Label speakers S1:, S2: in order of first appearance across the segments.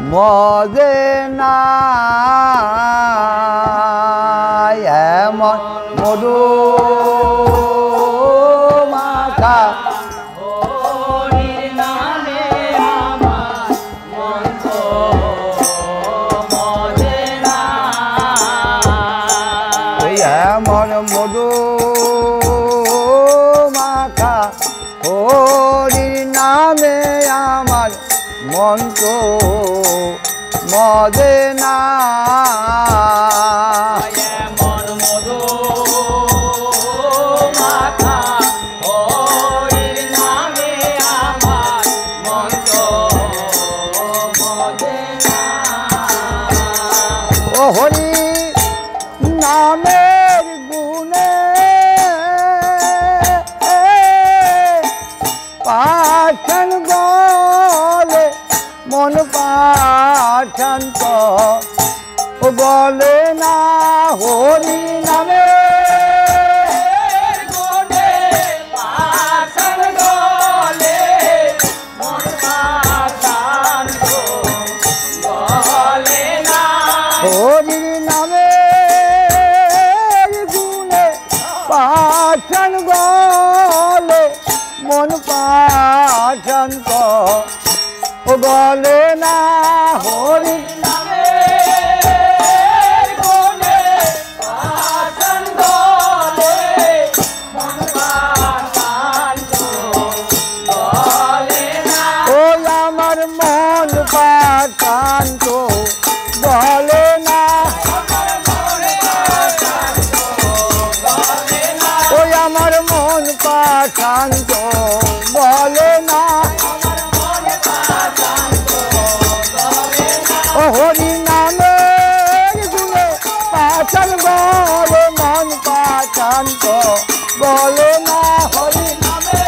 S1: মজে না এমন মধু মাখা
S2: হরির নামে আমার মন তো মজে না।
S1: ওই এমন মধু মাখা হরির নামে আমার মন তো মজে না।
S2: এমন মধু মাখা হরির নামে আমার মন তো মজে না।
S1: ও হরি নামের গুণে পাঠান বলে মন পাঠান তো বলে না হরি নামে
S2: গুণে পাঠান বলে মন পাঠান তো বলে না।
S1: হরি নামে গুণে পাঠান বলে মন পাঠান তো বলে না হরি
S2: নামে গুণে পাঠান বলে মন পাঠান তো বলে না।
S1: ও আমার মন পাঠান তো বলে না। ও আমার মন পাঠান তো বলে না। ও হরি নামের গুণে পাঠান বলে মন পাঠান তো বলে না। হরি
S2: নামে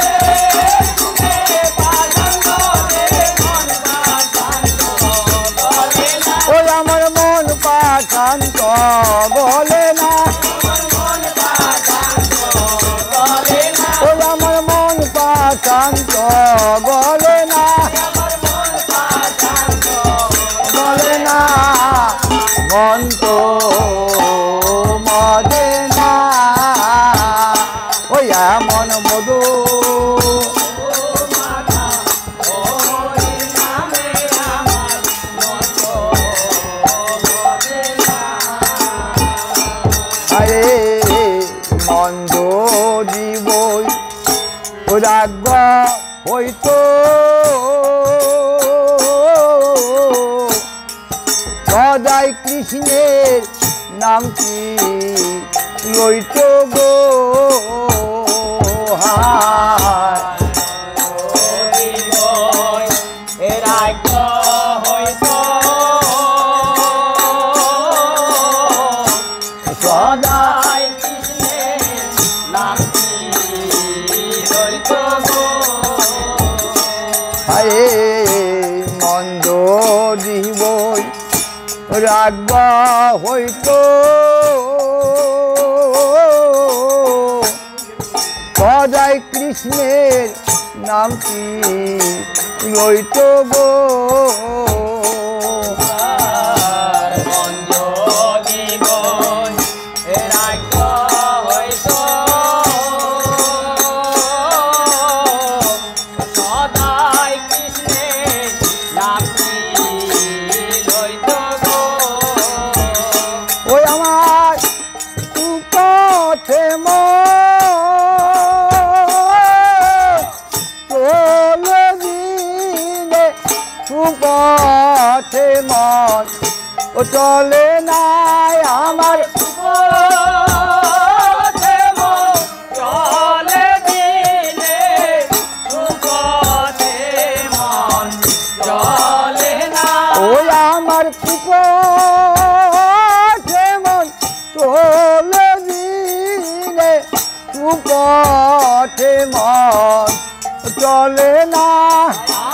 S2: গুণে পাঠান বলে মন পাঠান তো বলে না।
S1: ও আমার মন পাঠান তো বলে না। ও আমার মন পাঠান তো বলে না। বলে না মন তো মজে না। ওই এমন মধু আরে মন্দ জীবই রাগ হইতো সদাই কৃষ্ণের নাম কি লইত গো হায়।
S2: সদাই কৃষ্ণের নাম কি লইতো গো।
S1: হায় মন্দ জীবই রাগবা হইতো সদাই কৃষ্ণের নাম কি লইত গো। ওই আমার পথে চলে দিনে পথে মন ও চলে নাই আমার
S2: চলে দিলে সুপথে মন চলে না।
S1: ওই আমার পথে মন চলে দিনে পথে মন চলে না।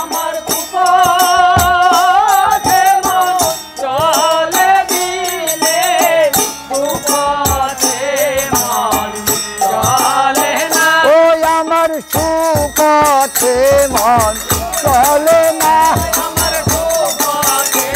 S2: আমার সুপথে মন চলে দিলে সুপথে মন চলে না।
S1: ওই আমার সুপথে মন চলে না।
S2: আমার সুপথে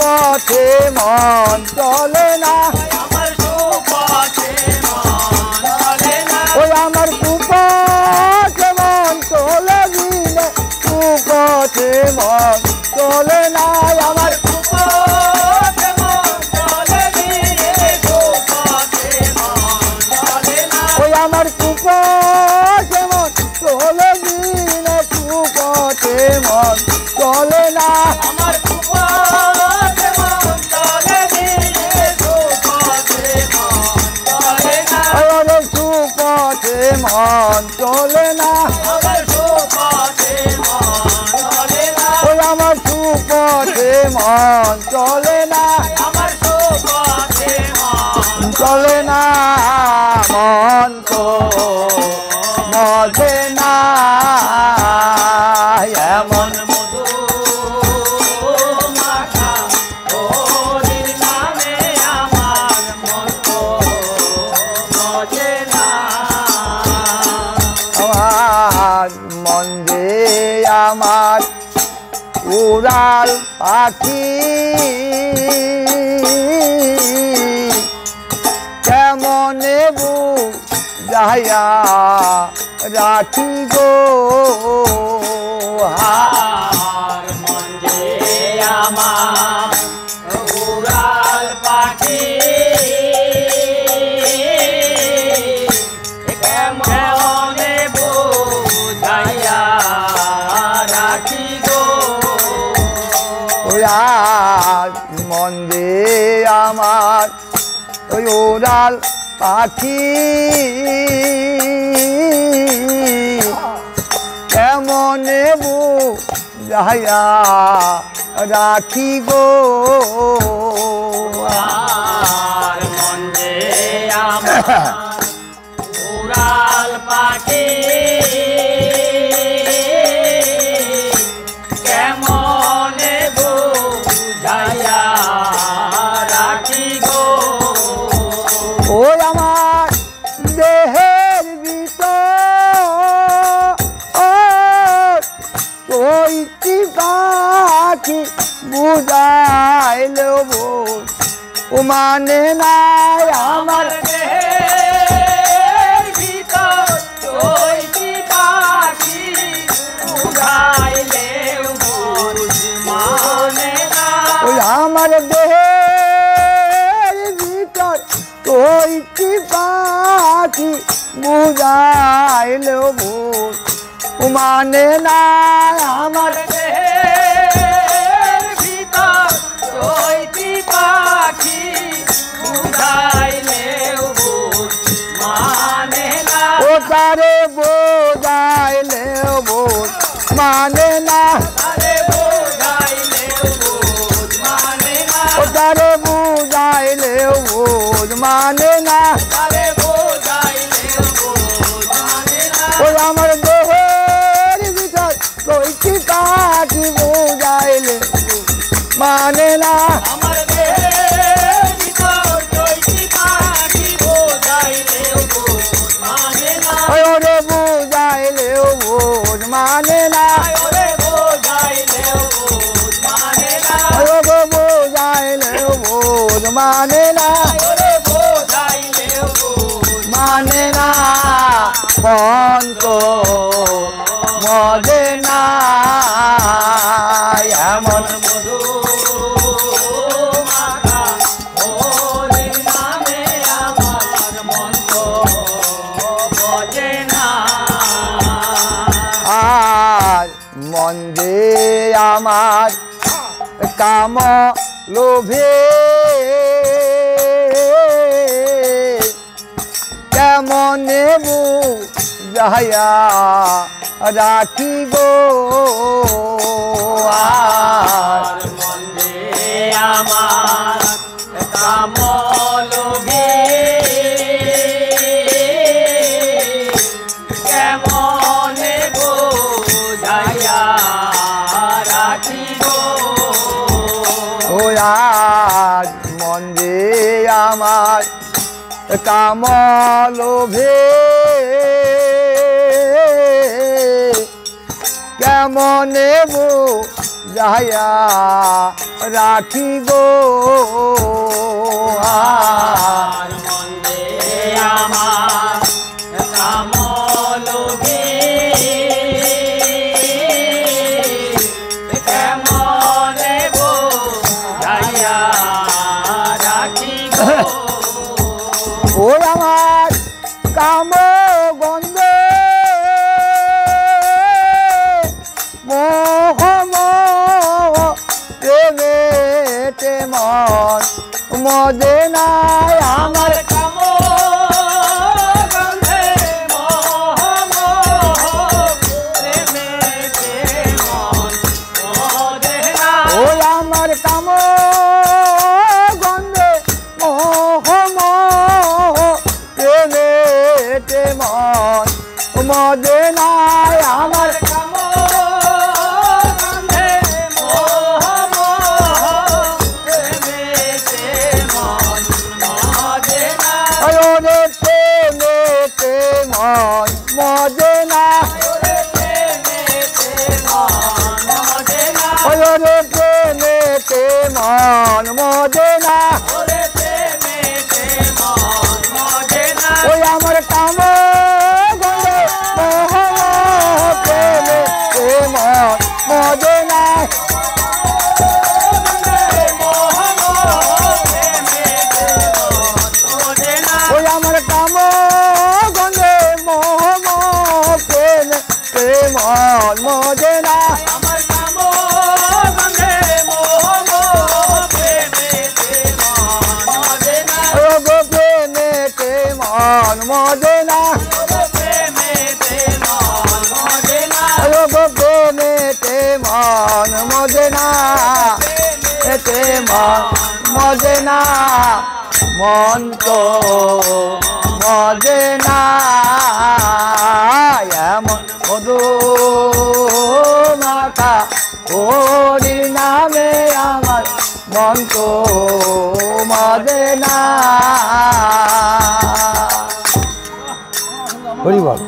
S1: সুপথে মন চলে না
S2: আমার সুপথে মন চলে না
S1: ওই আমার সুপথে মন চলে দিলে সুপথে মন চলে না আমার
S2: সুপথে মন চলে দিলে সুপথে মন চলে না
S1: ওই আমার সুপথে মন চলে দিলে সুপথে মন চলে না
S2: আমার সুপথে মন চলে দিলে সুপথে মন চলে না
S1: আমার সুপথে মন চলে না
S2: আমার সুপথে মন চলে না
S1: ওই আমার সুপথে মন চলে না
S2: আমার সুপথে মন
S1: চলে না মন তো মজে না এমন
S2: মধু মাখা হরির নামে আমার মন তো মজে না
S1: আমার মন যে আমার উড়াল পাখি কেমনে বুঝাইয়া রাখি গো
S2: আর মন যে আমার উড়াল পাখি কেমনে বুঝাইয়া রাখি গো
S1: ওই আর মন যে আমার ওই উড়াল পাখি কেমনে বুঝাইয়া রাখি গো
S2: আর মন যে আমার উড়াল পাখি কেমনে বুঝাইয়া রাখি গো
S1: ওই আমার দেহের ভিতর চৈতি পাখি বুঝাইলেও বোঝ ও মানে নাই আমার
S2: দেহের ভিতর চৈতি পাখি উড়াইলেও বুঝ মানে না
S1: ওই আমার দেহের ভিতর চৈতি পাখি বুঝাইলেও বোঝ ও মানে নাই আমার
S2: দেহের ভিতর চৈতি পাখি উড়াইলেও বুঝ মানে না
S1: ও তারে বোঝাইলেও বোঝ মানে না
S2: আরে বোঝাইলেও বুঝ মানে না
S1: ও তারে বুঝাইলেও বোঝ মানে না
S2: আরে বোঝাইলেও বুঝ মানে না
S1: ওই আমার দেহের ভিতর চৈতি পাখি বুঝাইলে মানে না
S2: আমার দেহের ভিতর চৈতি পাখি বোঝাইলেও বুঝ মানে না
S1: ওই ওরে বুঝাইলেও বোঝ মানে না
S2: ওরে বোঝাইলেও বুঝ মানে না
S1: ওই ওরে বুঝাইলেও বোঝ মানে না
S2: ওরে বোঝাইলেও বুঝ
S1: মানে না মন তো মজে না এমন
S2: মধু মাখা হরির নামে আমার মন তো বজে না
S1: আর মন যে আমার কাম লোভে কেমনে বুঝাইয়া রাখি গো আর
S2: আর মন যে আমার কামলোভী কেমনে বোঝাইয়া রাখি গো
S1: ও আজ মন যে আমার কাম লোভে কেমনে মজায়া রাখি গো
S2: আর মন্দে আমার কামলোভী কেমনে গো যাইয়া রাখি গো
S1: ও আমার কাম গন্ধে মোহ প্রেমেতে মন মজে নাই আমার
S2: কাম গন্ধে মোহ মোহ প্রেমেতে মন মজে না
S1: ও আমার কাম গন্ধে মোহ প্রেমেতে মন মজে নাই আমার
S2: কাম গন্ধে মোহ মোহ প্রেমেতে মন মজে না
S1: রে প্রেমেতে মন মজে না
S2: প্রেমেতে মন মজে না
S1: রে প্রেমেতে মন মজে না
S2: ওরে প্রেমেতে মন মজে না
S1: ওই আমার কাম গন্ধে মোহ প্রেমেতে মন মজে না
S2: মোহ মোহ প্রেমেতে মন মজে না
S1: ওই আমার কাম গন্ধে মোহ প্রেমেতে মন মজে না
S2: আমার কাম গন্ধে মোহ মোহ প্রেমেতে মন মজে না
S1: ও গো প্রেমেতে মন মজে না
S2: ওরে প্রেমেতে মন মজে না
S1: ও গো প্রেমেতে মন মজে না এতে মন মজে না মন তো মজে না এমন মধু মাখা হরির নামে আমার মন তো মজে না হরি বল।